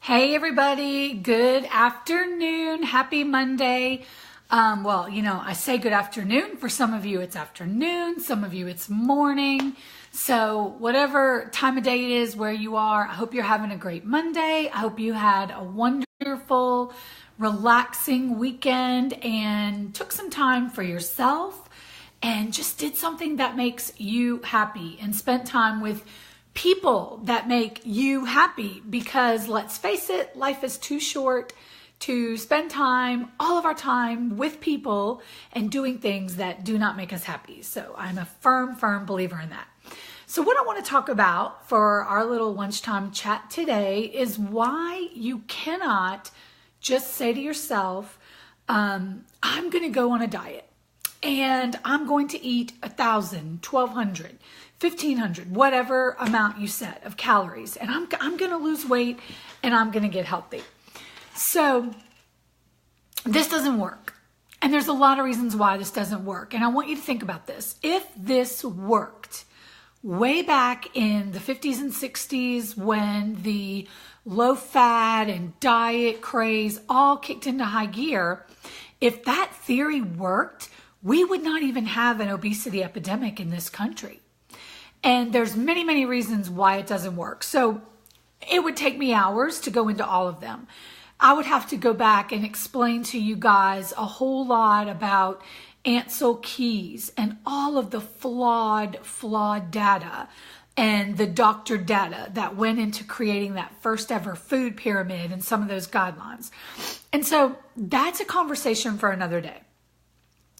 Hey everybody, good afternoon, happy Monday. I say good afternoon. For some of you it's afternoon, some of you it's morning. So whatever time of day it is where you are, I hope you're having a great Monday. I hope you had a wonderful, relaxing weekend and took some time for yourself and just did something that makes you happy and spent time with people that make you happy, because let's face it, life is too short to spend all of our time with people and doing things that do not make us happy. So I'm a firm believer in that. So what I want to talk about for our little lunchtime chat today is why you cannot just say to yourself, I'm going to go on a diet and I'm going to eat 1,000, 1,200, 1,500, whatever amount you set of calories, and I'm going to lose weight and I'm going to get healthy. So this doesn't work. And there's a lot of reasons why this doesn't work. And I want you to think about this. If this worked way back in the 50s and 60s when the low fat and diet craze all kicked into high gear, if that theory worked, we would not even have an obesity epidemic in this country. And there's many reasons why it doesn't work. So it would take me hours to go into all of them. I would have to go back and explain to you guys a whole lot about Ansel Keys and all of the flawed data and the doctor data that went into creating that first ever food pyramid and some of those guidelines. And so that's a conversation for another day.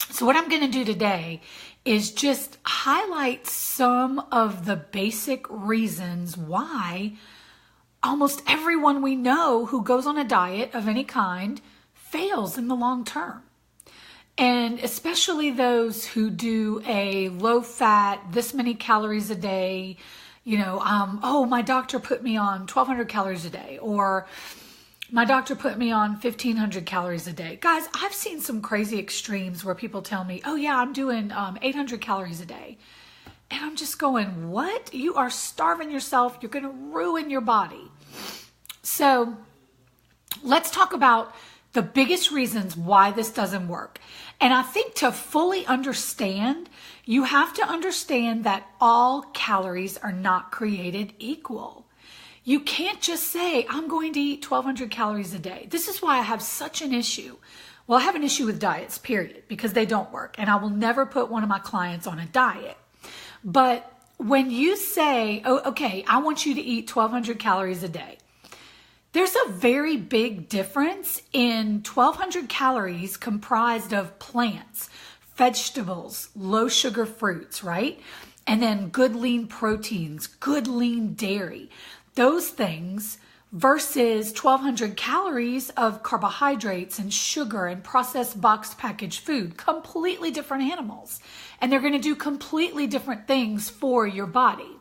So what I'm going to do today is just highlight some of the basic reasons why almost everyone we know who goes on a diet of any kind fails in the long term. And especially those who do a low fat, this many calories a day, my doctor put me on 1,200 calories a day, or my doctor put me on 1,500 calories a day. Guys, I've seen some crazy extremes where people tell me, oh yeah, I'm doing 800 calories a day. And I'm just going, what? You are starving yourself. You're going to ruin your body. So let's talk about the biggest reasons why this doesn't work. And I think to fully understand, you have to understand that all calories are not created equal. You can't just say, I'm going to eat 1,200 calories a day. This is why I have such an issue. Well, I have an issue with diets, period, because they don't work. And I will never put one of my clients on a diet. But when you say, oh, okay, I want you to eat 1,200 calories a day, there's a very big difference in 1,200 calories comprised of plants, vegetables, low sugar fruits, right? And then good lean proteins, good lean dairy. Those things versus 1,200 calories of carbohydrates and sugar and processed boxed packaged food, completely different animals. And they're going to do completely different things for your body.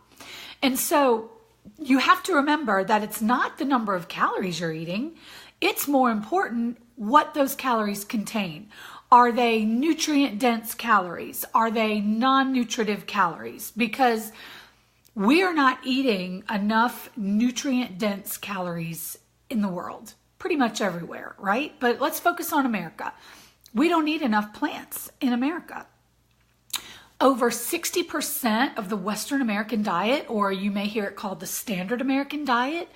And so you have to remember that it's not the number of calories you're eating. It's more important what those calories contain. Are they nutrient-dense calories? Are they non-nutritive calories? Because we are not eating enough nutrient-dense calories in the world, pretty much everywhere, right? But let's focus on America. We don't eat enough plants in America. Over 60% of the Western American diet, or you may hear it called the standard American diet,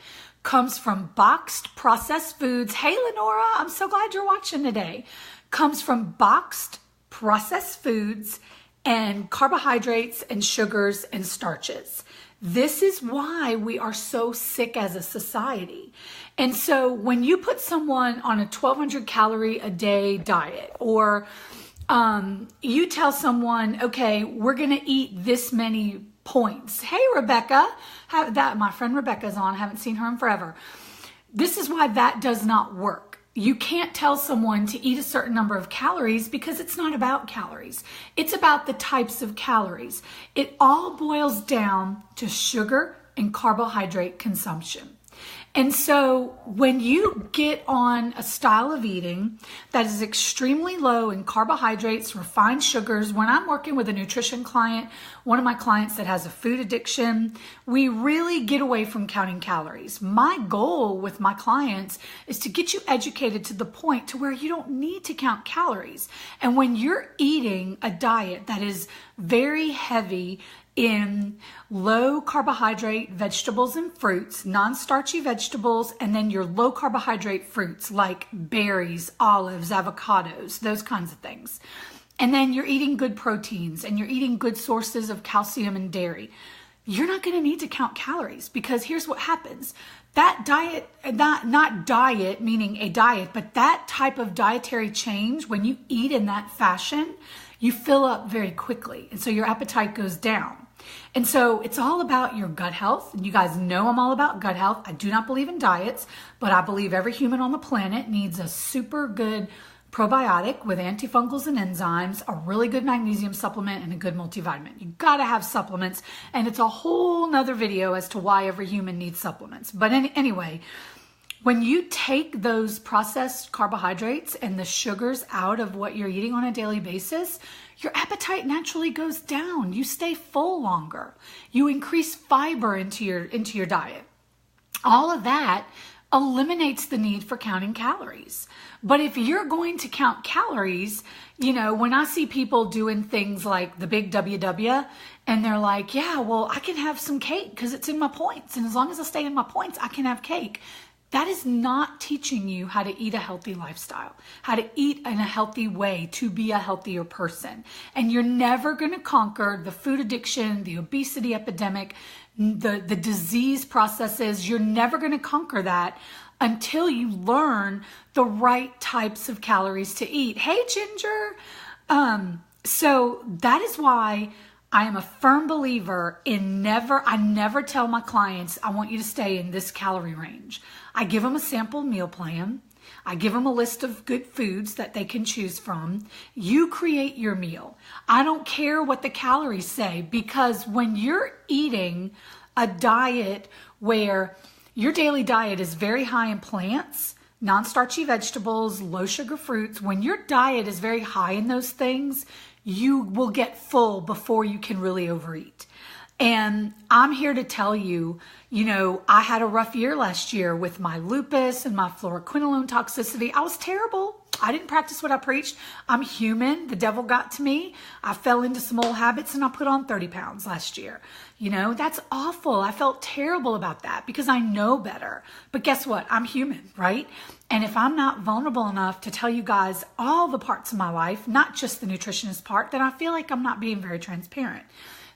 comes from boxed processed foods. Hey, Lenora, I'm so glad you're watching today. Comes from boxed processed foods and carbohydrates and sugars and starches. This is why we are so sick as a society. And so when you put someone on a 1,200 calorie a day diet, or you tell someone, okay, we're going to eat this many points. Hey, Rebecca, my friend Rebecca's on. I haven't seen her in forever. This is why that does not work. You can't tell someone to eat a certain number of calories because it's not about calories. It's about the types of calories. It all boils down to sugar and carbohydrate consumption. And so when you get on a style of eating that is extremely low in carbohydrates, refined sugars, when I'm working with a nutrition client, one of my clients that has a food addiction, we really get away from counting calories. My goal with my clients is to get you educated to the point to where you don't need to count calories. And when you're eating a diet that is very heavy in low carbohydrate vegetables and fruits, non-starchy vegetables, and then your low carbohydrate fruits like berries, olives, avocados, those kinds of things. And then you're eating good proteins and you're eating good sources of calcium and dairy. You're not going to need to count calories, because here's what happens. That diet, not diet meaning a diet, but that type of dietary change, when you eat in that fashion, you fill up very quickly. And so your appetite goes down. And so it's all about your gut health. And you guys know I'm all about gut health. I do not believe in diets, but I believe every human on the planet needs a super good probiotic with antifungals and enzymes, a really good magnesium supplement, and a good multivitamin. You got to have supplements. And it's a whole nother video as to why every human needs supplements. But anyway, when you take those processed carbohydrates and the sugars out of what you're eating on a daily basis, your appetite naturally goes down. You stay full longer. You increase fiber into your diet. All of that eliminates the need for counting calories. But if you're going to count calories, when I see people doing things like the big WW, and they're like, yeah, well, I can have some cake because it's in my points. And as long as I stay in my points, I can have cake. That is not teaching you how to eat a healthy lifestyle, how to eat in a healthy way to be a healthier person. And you're never going to conquer the food addiction, the obesity epidemic, the disease processes. You're never going to conquer that until you learn the right types of calories to eat. Hey, Ginger. So that is why I am a firm believer in I never tell my clients, I want you to stay in this calorie range. I give them a sample meal plan. I give them a list of good foods that they can choose from. You create your meal. I don't care what the calories say, because when you're eating a diet where your daily diet is very high in plants, non-starchy vegetables, low sugar fruits, when your diet is very high in those things, you will get full before you can really overeat. And I'm here to tell you, I had a rough year last year with my lupus and my fluoroquinolone toxicity. I was terrible. I didn't practice what I preached. I'm human. The devil got to me. I fell into some old habits and I put on 30 pounds last year. That's awful. I felt terrible about that because I know better. But guess what? I'm human, right? And if I'm not vulnerable enough to tell you guys all the parts of my life, not just the nutritionist part, then I feel like I'm not being very transparent.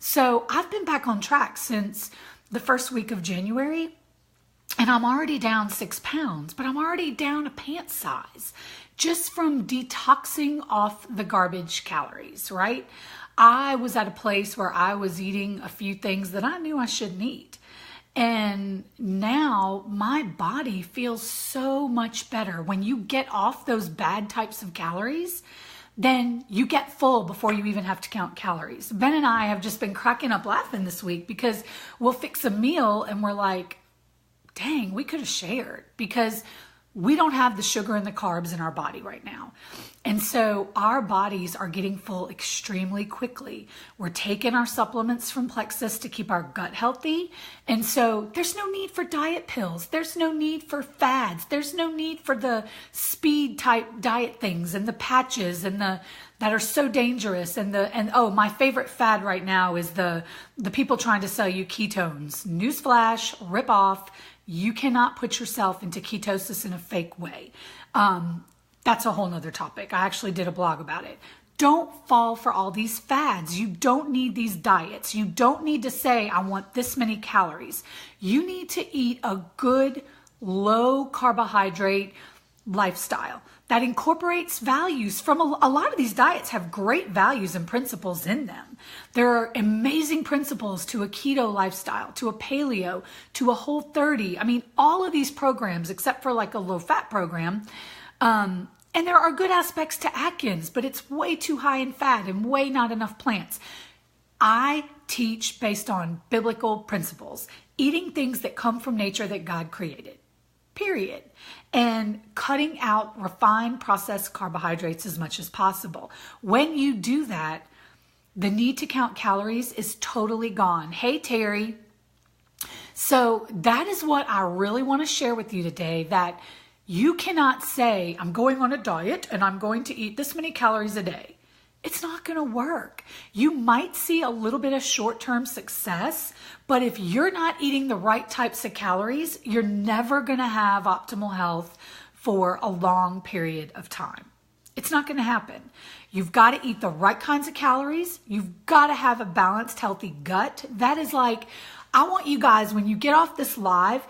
So I've been back on track since the first week of January, and I'm already down 6 pounds, but I'm already down a pant size just from detoxing off the garbage calories, right? I was at a place where I was eating a few things that I knew I shouldn't eat. And now my body feels so much better. When you get off those bad types of calories, then you get full before you even have to count calories. Ben and I have just been cracking up laughing this week because we'll fix a meal and we're like, dang, we could have shared, because we don't have the sugar and the carbs in our body right now. And so our bodies are getting full extremely quickly. We're taking our supplements from Plexus to keep our gut healthy. And so there's no need for diet pills. There's no need for fads. There's no need for the speed type diet things and the patches and that are so dangerous. And my favorite fad right now is the people trying to sell you ketones. Newsflash, rip off. You cannot put yourself into ketosis in a fake way. That's a whole nother topic. I actually did a blog about it. Don't fall for all these fads. You don't need these diets. You don't need to say, I want this many calories. You need to eat a good, low carbohydrate lifestyle that incorporates values from a lot of these diets have great values and principles in them. There are amazing principles to a keto lifestyle, to a paleo, to a Whole30. I mean, all of these programs, except for like a low fat program, and there are good aspects to Atkins, but it's way too high in fat and way not enough plants. I teach based on biblical principles, eating things that come from nature that God created, period. And cutting out refined processed carbohydrates as much as possible. When you do that, the need to count calories is totally gone. Hey, Terry. So that is what I really want to share with you today, that you cannot say, I'm going on a diet and I'm going to eat this many calories a day. It's not going to work. You might see a little bit of short-term success, but if you're not eating the right types of calories, you're never going to have optimal health for a long period of time. It's not going to happen. You've got to eat the right kinds of calories. You've got to have a balanced, healthy gut. That is like, I want you guys, when you get off this live,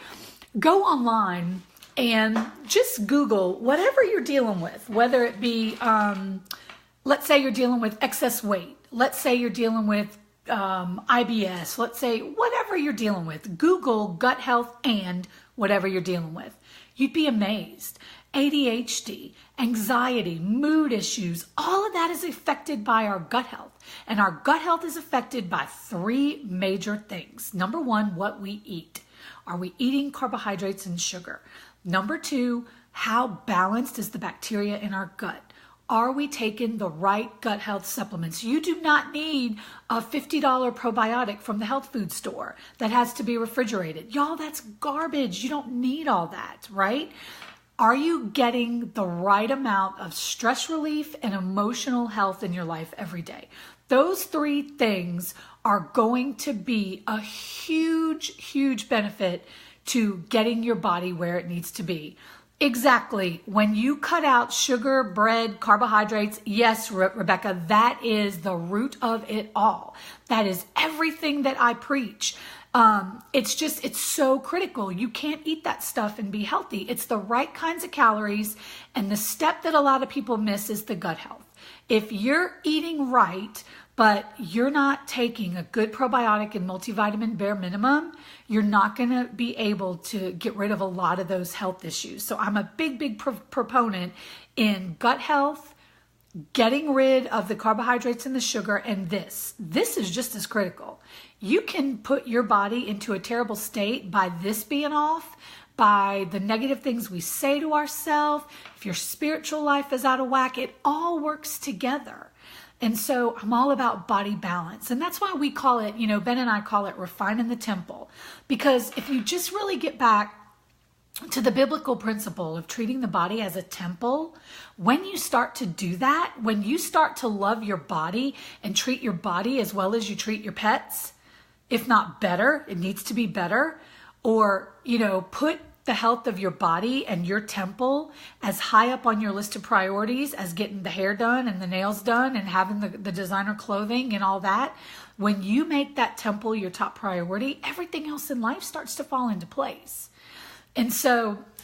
go online and just Google whatever you're dealing with, whether it be, let's say you're dealing with excess weight. Let's say you're dealing with IBS. Let's say whatever you're dealing with. Google gut health and whatever you're dealing with. You'd be amazed. ADHD, anxiety, mood issues, all of that is affected by our gut health. And our gut health is affected by three major things. Number one, what we eat. Are we eating carbohydrates and sugar? Number two, how balanced is the bacteria in our gut? Are we taking the right gut health supplements? You do not need a $50 probiotic from the health food store that has to be refrigerated. Y'all, that's garbage. You don't need all that, right? Are you getting the right amount of stress relief and emotional health in your life every day? Those three things are going to be a huge, huge benefit to getting your body where it needs to be. Exactly. When you cut out sugar, bread, carbohydrates, yes, Rebecca, that is the root of it all. That is everything that I preach. It's so critical. You can't eat that stuff and be healthy. It's the right kinds of calories. And the step that a lot of people miss is the gut health. If you're eating right, but you're not taking a good probiotic and multivitamin bare minimum, you're not going to be able to get rid of a lot of those health issues. So I'm a big proponent in gut health, getting rid of the carbohydrates and the sugar, and this is just as critical. You can put your body into a terrible state by this being off, by the negative things we say to ourselves. If your spiritual life is out of whack, it all works together. And so I'm all about body balance. And that's why we call it, Ben and I call it refining the temple. Because if you just really get back to the biblical principle of treating the body as a temple, when you start to do that, when you start to love your body and treat your body as well as you treat your pets, if not better, it needs to be better, or, put the health of your body and your temple as high up on your list of priorities as getting the hair done and the nails done and having the designer clothing and all that. When you make that temple your top priority, everything else in life starts to fall into place. And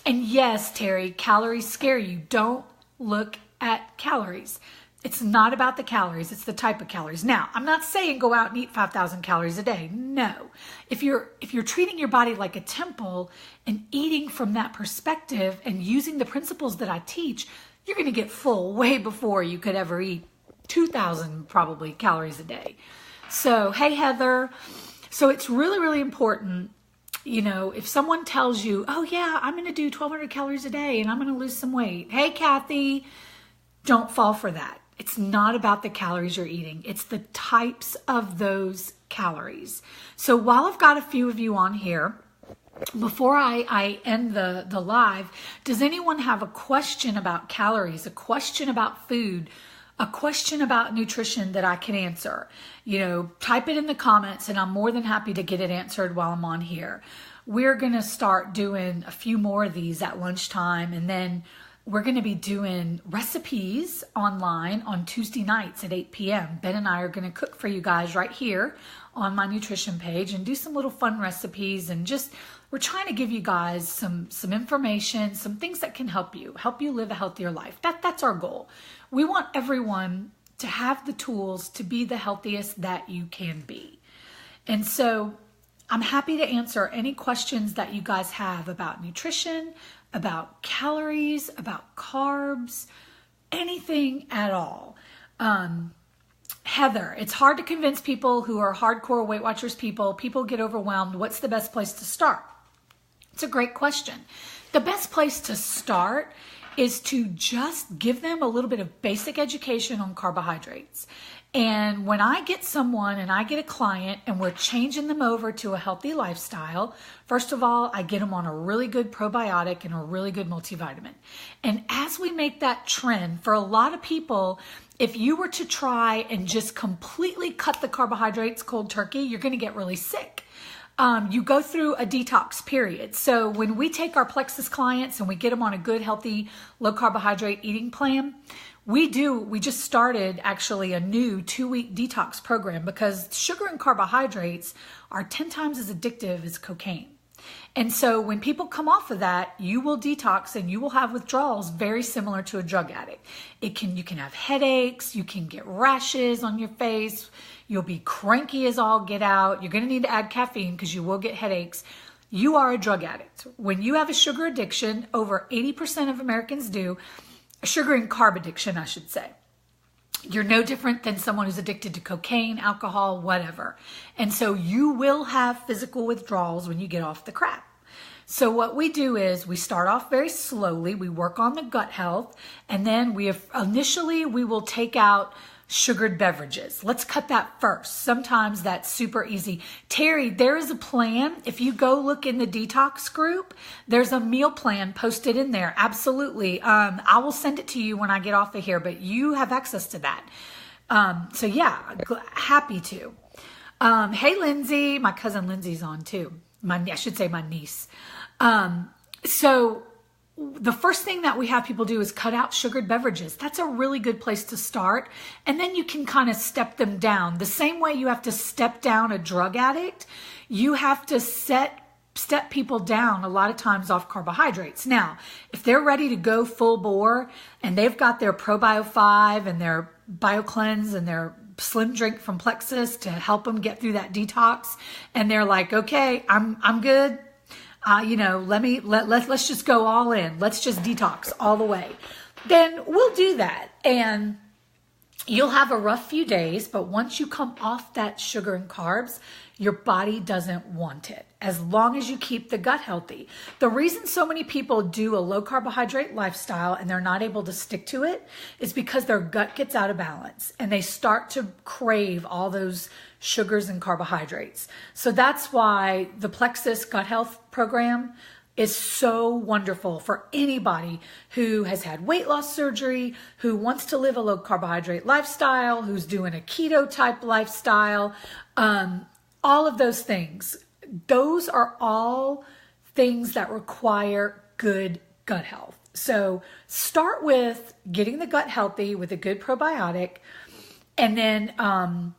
yes, Terry, calories scare you. Don't look at calories. It's not about the calories. It's the type of calories. Now, I'm not saying go out and eat 5,000 calories a day. No. If you're treating your body like a temple and eating from that perspective and using the principles that I teach, you're going to get full way before you could ever eat 2,000 probably calories a day. So, hey, Heather. So it's really, really important. If someone tells you, oh yeah, I'm going to do 1,200 calories a day and I'm going to lose some weight. Hey, Kathy, don't fall for that. It's not about the calories you're eating. It's the types of those calories. So while I've got a few of you on here, before I end the live, does anyone have a question about calories, a question about food, a question about nutrition that I can answer? Type it in the comments and I'm more than happy to get it answered while I'm on here. We're going to start doing a few more of these at lunchtime, and then we're going to be doing recipes online on Tuesday nights at 8 p.m. Ben and I are going to cook for you guys right here on my nutrition page and do some little fun recipes, and we're trying to give you guys some information, some things that can help you live a healthier life. That's our goal. We want everyone to have the tools to be the healthiest that you can be. And so I'm happy to answer any questions that you guys have about nutrition, about calories, about carbs, anything at all. Heather, it's hard to convince people who are hardcore Weight Watchers people. People get overwhelmed. What's the best place to start? It's a great question. The best place to start is to just give them a little bit of basic education on carbohydrates. And when I get someone and I get a client and we're changing them over to a healthy lifestyle, first of all, I get them on a really good probiotic and a really good multivitamin. And as we make that trend, for a lot of people, if you were to try and just completely cut the carbohydrates cold turkey, you're going to get really sick. You go through a detox period. So when we take our Plexus clients and we get them on a good, healthy, low carbohydrate eating plan, we just started actually a new 2-week detox program because sugar and carbohydrates are 10 times as addictive as cocaine. And so when people come off of that, you will detox and you will have withdrawals very similar to a drug addict. You can have headaches, you can get rashes on your face, you'll be cranky as all get out. You're going to need to add caffeine because you will get headaches. You are a drug addict. When you have a sugar addiction, over 80% of Americans do, a sugar and carb addiction, I should say. You're no different than someone who's addicted to cocaine, alcohol, whatever. And so you will have physical withdrawals when you get off the crap. So what we do is we start off very slowly. We work on the gut health, and then we will take out sugared beverages. Let's cut that first. Sometimes that's super easy. Terry, there is a plan. If you go look in the detox group, there's a meal plan posted in there. Absolutely. I will send it to you when I get off of here, but you have access to that. So yeah, happy to. Hey, Lindsay, my cousin Lindsay's on too. I should say my niece. So the first thing that we have people do is cut out sugared beverages. That's a really good place to start. And then you can kind of step them down. The same way you have to step down a drug addict, you have to step people down a lot of times off carbohydrates. Now, if they're ready to go full bore and they've got their ProBio 5 and their BioCleanse and their Slim Drink from Plexus to help them get through that detox, and they're like, okay, I'm good. Let's just go all in. Let's just detox all the way. Then we'll do that. And you'll have a rough few days, but once you come off that sugar and carbs, your body doesn't want it as long as you keep the gut healthy. The reason so many people do a low carbohydrate lifestyle and they're not able to stick to it is because their gut gets out of balance and they start to crave all those sugars and carbohydrates. So that's why the Plexus Gut Health Program is so wonderful for anybody who has had weight loss surgery, who wants to live a low carbohydrate lifestyle, who's doing a keto type lifestyle, all of those things. Those are all things that require good gut health. So start with getting the gut healthy with a good probiotic, and then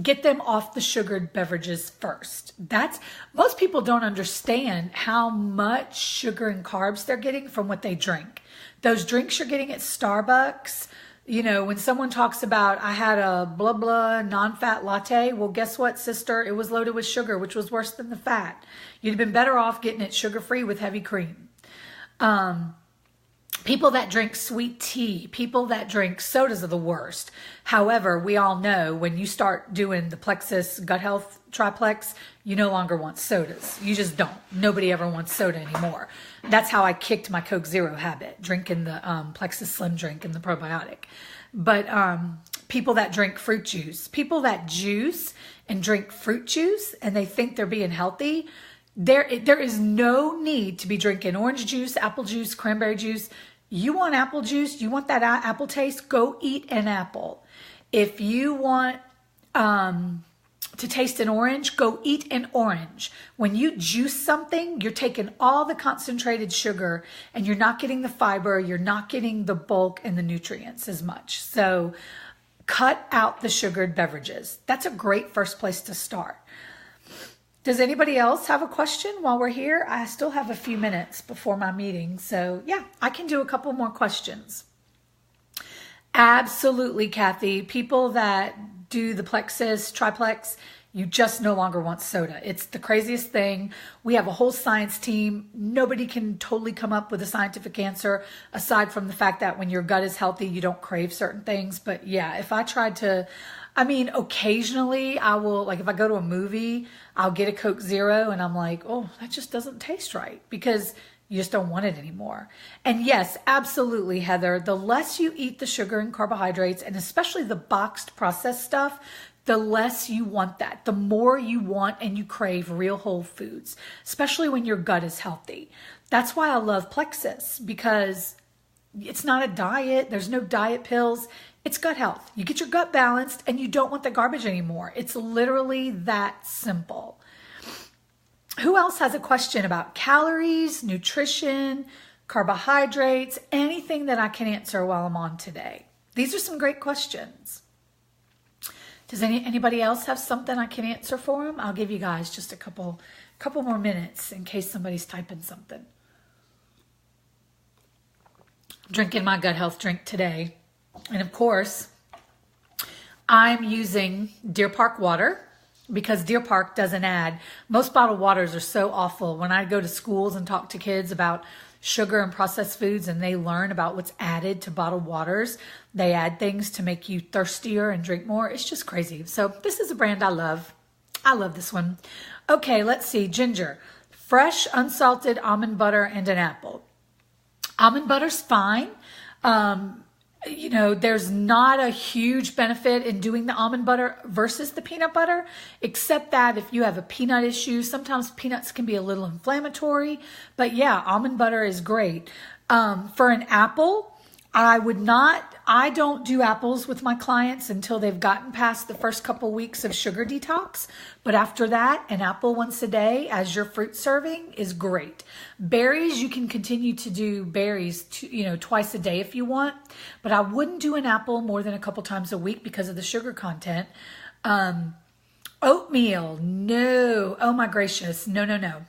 get them off the sugared beverages first. Most people don't understand how much sugar and carbs they're getting from what they drink. Those drinks you're getting at Starbucks, when someone talks about, I had a blah, blah, non-fat latte. Well, guess what, sister? It was loaded with sugar, which was worse than the fat. You'd have been better off getting it sugar-free with heavy cream. People that drink sweet tea, people that drink sodas are the worst. However, we all know when you start doing the Plexus Gut Health Triplex, you no longer want sodas. You just don't. Nobody ever wants soda anymore. That's how I kicked my Coke Zero habit, drinking the Plexus Slim Drink and the probiotic. But people that drink fruit juice, people that juice and drink fruit juice and they think they're being healthy, there is no need to be drinking orange juice, apple juice, cranberry juice. You want apple juice, you want that apple taste, go eat an apple. If you want to taste an orange, go eat an orange. When you juice something, you're taking all the concentrated sugar and you're not getting the fiber, you're not getting the bulk and the nutrients as much. So cut out the sugared beverages. That's a great first place to start. Does anybody else have a question while we're here? I still have a few minutes before my meeting. So yeah, I can do a couple more questions. Absolutely, Kathy. People that do the Plexus, Triplex, You just no longer want soda. It's the craziest thing. We have a whole science team. Nobody can totally come up with a scientific answer aside from the fact that when your gut is healthy, you don't crave certain things. But yeah, if I tried to, occasionally I will, like if I go to a movie, I'll get a Coke Zero and I'm like, oh, that just doesn't taste right, because you just don't want it anymore. And yes, absolutely, Heather, the less you eat the sugar and carbohydrates, and especially the boxed processed stuff, the less you want that. The more you want and you crave real whole foods, especially when your gut is healthy. That's why I love Plexus, because it's not a diet. There's no diet pills. It's gut health. You get your gut balanced and you don't want the garbage anymore. It's literally that simple. Who else has a question about calories, nutrition, carbohydrates, anything that I can answer while I'm on today? These are some great questions. Does anybody else have something I can answer for them? I'll give you guys just a couple more minutes in case somebody's typing something. I'm drinking my gut health drink today. And of course, I'm using Deer Park water, because Deer Park doesn't add. Most bottled waters are so awful. When I go to schools and talk to kids about sugar and processed foods and they learn about what's added to bottled waters, they add things to make you thirstier and drink more. It's just crazy. So this is a brand I love. I love this one. Okay, let's see. Ginger, fresh unsalted almond butter and an apple. Almond butter's fine. There's not a huge benefit in doing the almond butter versus the peanut butter, except that if you have a peanut issue, sometimes peanuts can be a little inflammatory. But yeah, almond butter is great. For an apple, I don't do apples with my clients until they've gotten past the first couple weeks of sugar detox. But after that, an apple once a day as your fruit serving is great. Berries, you can continue to do berries, twice a day if you want. But I wouldn't do an apple more than a couple times a week because of the sugar content. Oatmeal, no. Oh my gracious, no.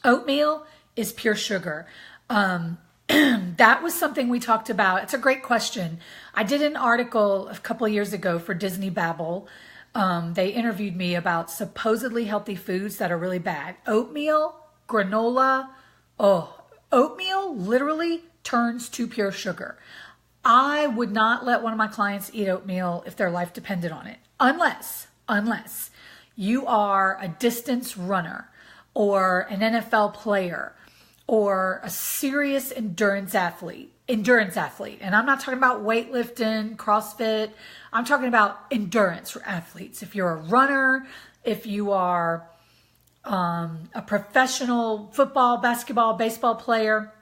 Oatmeal is pure sugar. That was something we talked about. It's a great question. I did an article a couple of years ago for Disney Babble. They interviewed me about supposedly healthy foods that are really bad. Oatmeal, granola. Oatmeal literally turns to pure sugar. I would not let one of my clients eat oatmeal if their life depended on it. Unless you are a distance runner or an NFL player or a serious endurance athlete. And I'm not talking about weightlifting, CrossFit. I'm talking about endurance athletes. If you're a runner, if you are a professional football, basketball, baseball player,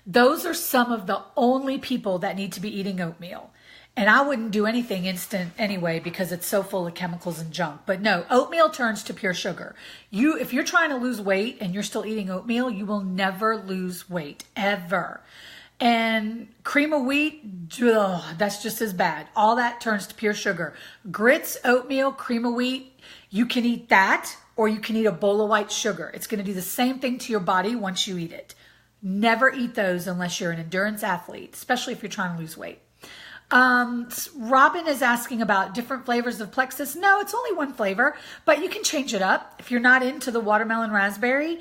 those are some of the only people that need to be eating oatmeal. And I wouldn't do anything instant anyway because it's so full of chemicals and junk. But no, oatmeal turns to pure sugar. If you're trying to lose weight and you're still eating oatmeal, you will never lose weight, ever. And cream of wheat, that's just as bad. All that turns to pure sugar. Grits, oatmeal, cream of wheat, you can eat that or you can eat a bowl of white sugar. It's going to do the same thing to your body once you eat it. Never eat those unless you're an endurance athlete, especially if you're trying to lose weight. Robin is asking about different flavors of Plexus. No, it's only one flavor, but you can change it up. If you're not into the watermelon raspberry,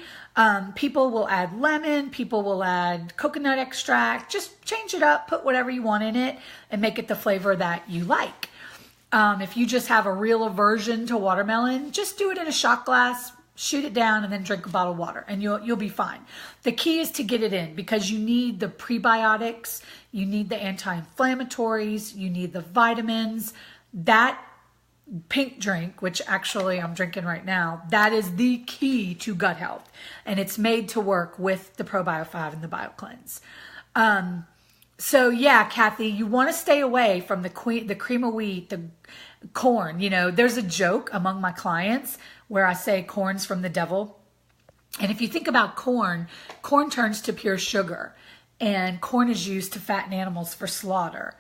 people will add lemon, people will add coconut extract. Just change it up, put whatever you want in it and make it the flavor that you like. If you just have a real aversion to watermelon, just do it in a shot glass, shoot it down, and then drink a bottle of water, and you'll be fine. The key is to get it in because you need the prebiotics, you need the anti-inflammatories, you need the vitamins. That pink drink, which actually I'm drinking right now, that is the key to gut health, and it's made to work with the Probio 5 and the BioCleanse. So yeah, Kathy, you want to stay away from the cream of wheat, the corn. There's a joke among my clients where I say corn's from the devil. And if you think about corn turns to pure sugar, and corn is used to fatten animals for slaughter.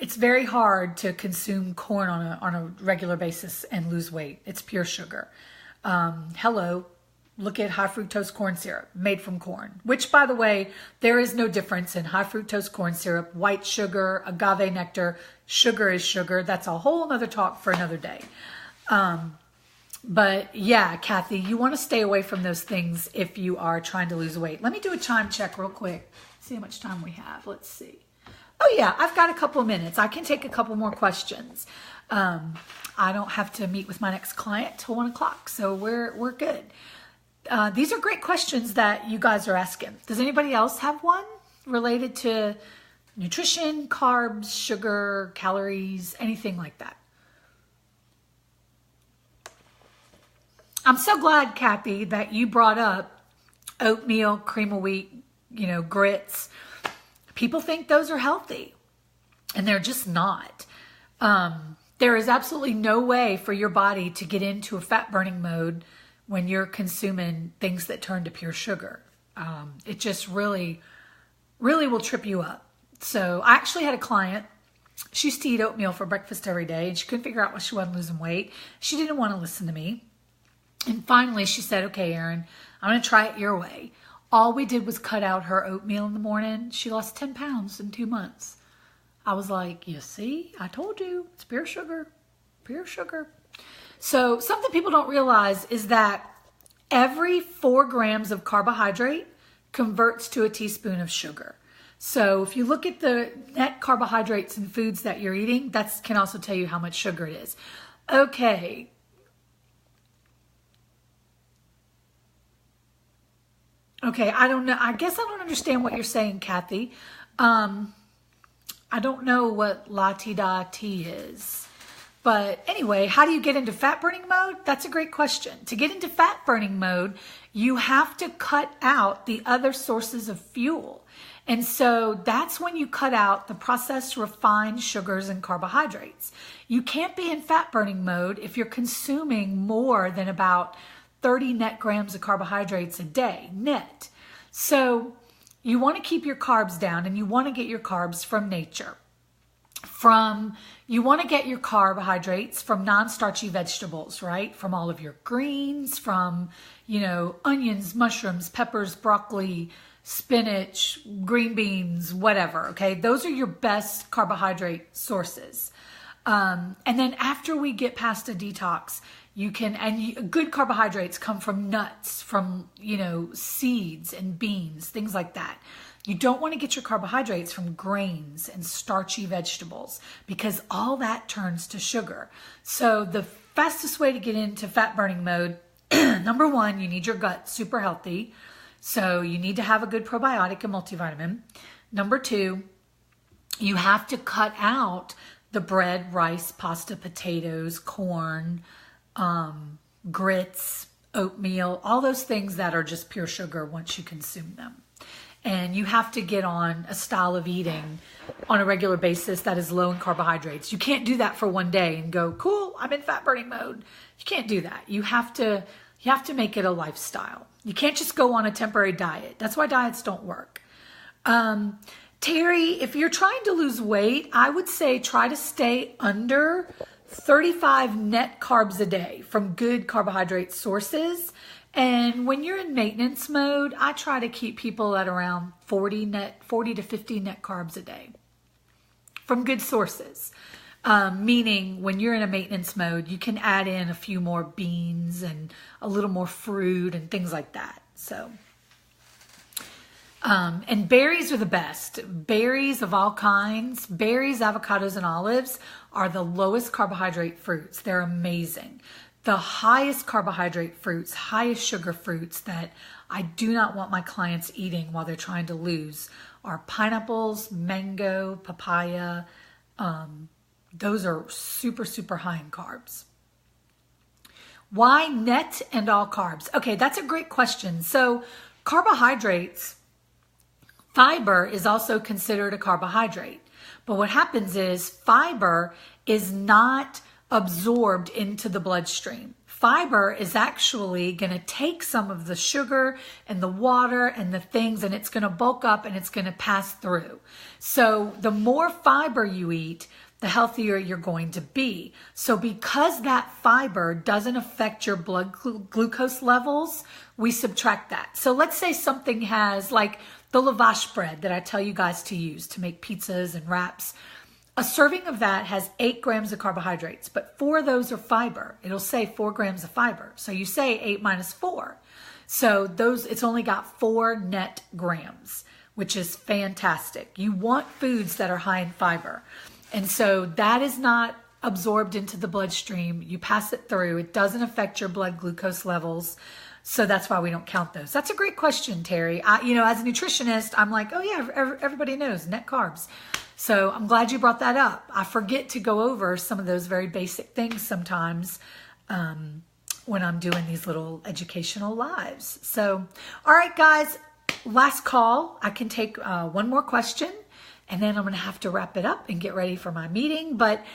It's very hard to consume corn on a regular basis and lose weight. It's pure sugar. Hello, look at high fructose corn syrup made from corn, which, by the way, there is no difference in high fructose corn syrup, white sugar, agave nectar. Sugar is sugar. That's a whole other talk for another day. But yeah, Kathy, you want to stay away from those things if you are trying to lose weight. Let me do a time check real quick. See how much time we have. Let's see. Oh yeah, I've got a couple of minutes. I can take a couple more questions. I don't have to meet with my next client till 1 o'clock, so we're good. These are great questions that you guys are asking. Does anybody else have one related to nutrition, carbs, sugar, calories, anything like that? I'm so glad, Kathy, that you brought up oatmeal, cream of wheat, grits. People think those are healthy, and they're just not. There is absolutely no way for your body to get into a fat burning mode when you're consuming things that turn to pure sugar. It just really, really will trip you up. So I actually had a client. She used to eat oatmeal for breakfast every day, and she couldn't figure out why she wasn't losing weight. She didn't want to listen to me. And finally she said, okay, Erin, I'm going to try it your way. All we did was cut out her oatmeal in the morning. She lost 10 pounds in 2 months. I was like, you see, I told you, it's pure sugar, pure sugar. So something people don't realize is that every 4 grams of carbohydrate converts to a teaspoon of sugar. So if you look at the net carbohydrates in foods that you're eating, that can also tell you how much sugar it is. Okay. Okay, I don't know. I guess I don't understand what you're saying, Kathy. I don't know what la-ti-da-ti is. But anyway, how do you get into fat burning mode? That's a great question. To get into fat burning mode, you have to cut out the other sources of fuel. And so that's when you cut out the processed refined sugars and carbohydrates. You can't be in fat burning mode if you're consuming more than about 30 net grams of carbohydrates a day, net. So you want to keep your carbs down, and you want to get your carbs from nature. You want to get your carbohydrates from non-starchy vegetables, right? From all of your greens, from, onions, mushrooms, peppers, broccoli, spinach, green beans, whatever, okay? Those are your best carbohydrate sources. And then after we get past a detox, good carbohydrates come from nuts, from, seeds and beans, things like that. You don't want to get your carbohydrates from grains and starchy vegetables because all that turns to sugar. So the fastest way to get into fat burning mode, number 1, you need your gut super healthy. So you need to have a good probiotic and multivitamin. Number 2, you have to cut out the bread, rice, pasta, potatoes, corn, grits, oatmeal, all those things that are just pure sugar once you consume them. And you have to get on a style of eating on a regular basis that is low in carbohydrates. You can't do that for one day and go, cool, I'm in fat burning mode. You can't do that. You have to make it a lifestyle. You can't just go on a temporary diet. That's why diets don't work. Terry, if you're trying to lose weight, I would say try to stay under 35 net carbs a day from good carbohydrate sources. And when you're in maintenance mode, I try to keep people at around 40 to 50 net carbs a day from good sources. Meaning when you're in a maintenance mode, you can add in a few more beans and a little more fruit and things like that. So, and berries are the best. Berries of all kinds, berries, avocados, and olives are the lowest carbohydrate fruits. They're amazing. The highest carbohydrate fruits, highest sugar fruits that I do not want my clients eating while they're trying to lose are pineapples, mango, papaya. Those are super, super high in carbs. Why net and all carbs? Okay, that's a great question. So carbohydrates, fiber is also considered a carbohydrate. But what happens is fiber is not absorbed into the bloodstream. Fiber is actually going to take some of the sugar and the water and the things, and it's going to bulk up and it's going to pass through. So the more fiber you eat, the healthier you're going to be. So because that fiber doesn't affect your blood glucose levels, we subtract that. So let's say something has, like the lavash bread that I tell you guys to use to make pizzas and wraps. A serving of that has 8 grams of carbohydrates, but 4 of those are fiber. It'll say 4 grams of fiber. So you say 8 minus 4. So it's only got 4 net grams, which is fantastic. You want foods that are high in fiber. And so that is not absorbed into the bloodstream. You pass it through. It doesn't affect your blood glucose levels. So that's why we don't count those. That's a great question, Terry. As a nutritionist, I'm like, oh yeah, everybody knows net carbs. So I'm glad you brought that up. I forget to go over some of those very basic things sometimes when I'm doing these little educational lives. So, all right, guys, last call. I can take one more question, and then I'm going to have to wrap it up and get ready for my meeting. But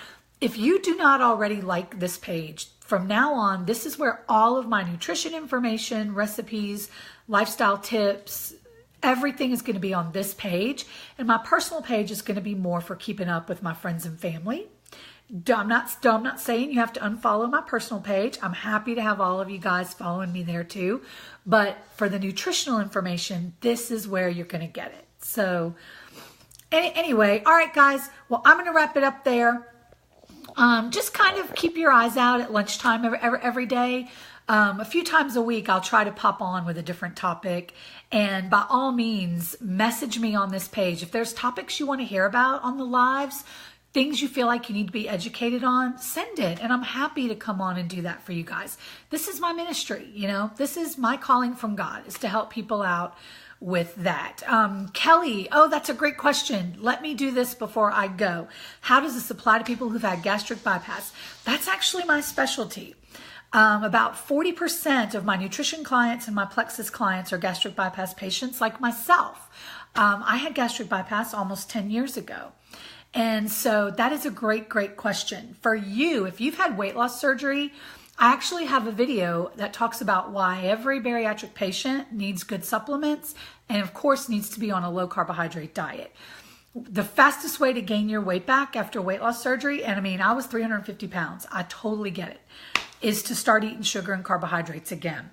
if you do not already like this page, from now on, this is where all of my nutrition information, recipes, lifestyle tips, everything is going to be on this page. And my personal page is going to be more for keeping up with my friends and family. I'm not saying you have to unfollow my personal page. I'm happy to have all of you guys following me there too. But for the nutritional information, this is where you're going to get it. So anyway, all right, guys. Well, I'm going to wrap it up there. Just kind of keep your eyes out at lunchtime every day. A few times a week, I'll try to pop on with a different topic. And by all means, message me on this page. If there's topics you want to hear about on the lives, things you feel like you need to be educated on, send it. And I'm happy to come on and do that for you guys. This is my ministry, This is my calling from God, is to help people out with that. Kelly, oh, that's a great question. Let me do this before I go. How does this apply to people who've had gastric bypass? That's actually my specialty. About 40% of my nutrition clients and my plexus clients are gastric bypass patients like myself. I had gastric bypass almost 10 years ago. And so that is a great, great question. For you, if you've had weight loss surgery, I actually have a video that talks about why every bariatric patient needs good supplements and of course needs to be on a low carbohydrate diet. The fastest way to gain your weight back after weight loss surgery, and I was 350 pounds, I totally get it, is to start eating sugar and carbohydrates again.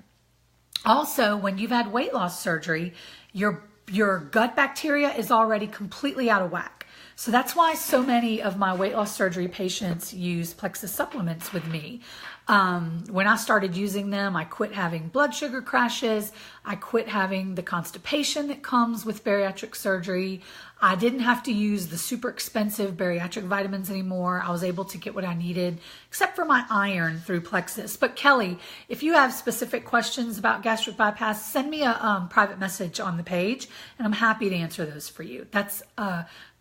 Also, when you've had weight loss surgery, your gut bacteria is already completely out of whack. So that's why so many of my weight loss surgery patients use plexus supplements with me. When I started using them, I quit having blood sugar crashes. I quit having the constipation that comes with bariatric surgery. I didn't have to use the super expensive bariatric vitamins anymore. I was able to get what I needed, except for my iron through plexus. But Kelly, if you have specific questions about gastric bypass, send me a private message on the page, and I'm happy to answer those for you. That's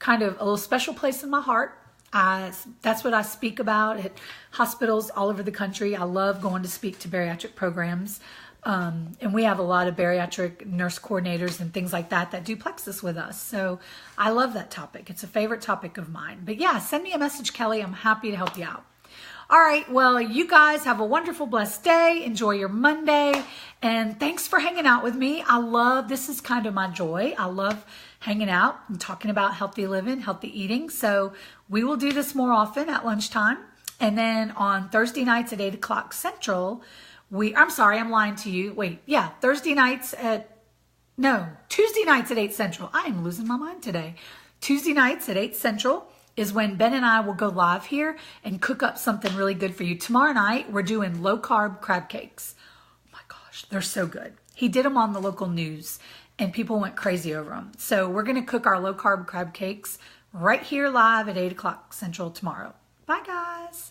kind of a little special place in my heart. That's what I speak about at hospitals all over the country. I love going to speak to bariatric programs. And we have a lot of bariatric nurse coordinators and things like that do plexus with us. So I love that topic. It's a favorite topic of mine. But yeah, send me a message, Kelly. I'm happy to help you out. All right. Well, you guys have a wonderful, blessed day. Enjoy your Monday. And thanks for hanging out with me. This is kind of my joy. I love hanging out and talking about healthy living, healthy eating. So we will do this more often at lunchtime. And then on Thursday nights at 8 o'clock Central, I'm lying to you. Tuesday nights at 8 Central. I am losing my mind today. Tuesday nights at 8 Central is when Ben and I will go live here and cook up something really good for you. Tomorrow night, we're doing low-carb crab cakes. Oh my gosh, they're so good. He did them on the local news, and people went crazy over them. So we're going to cook our low-carb crab cakes right here live at 8 o'clock Central tomorrow. Bye, guys.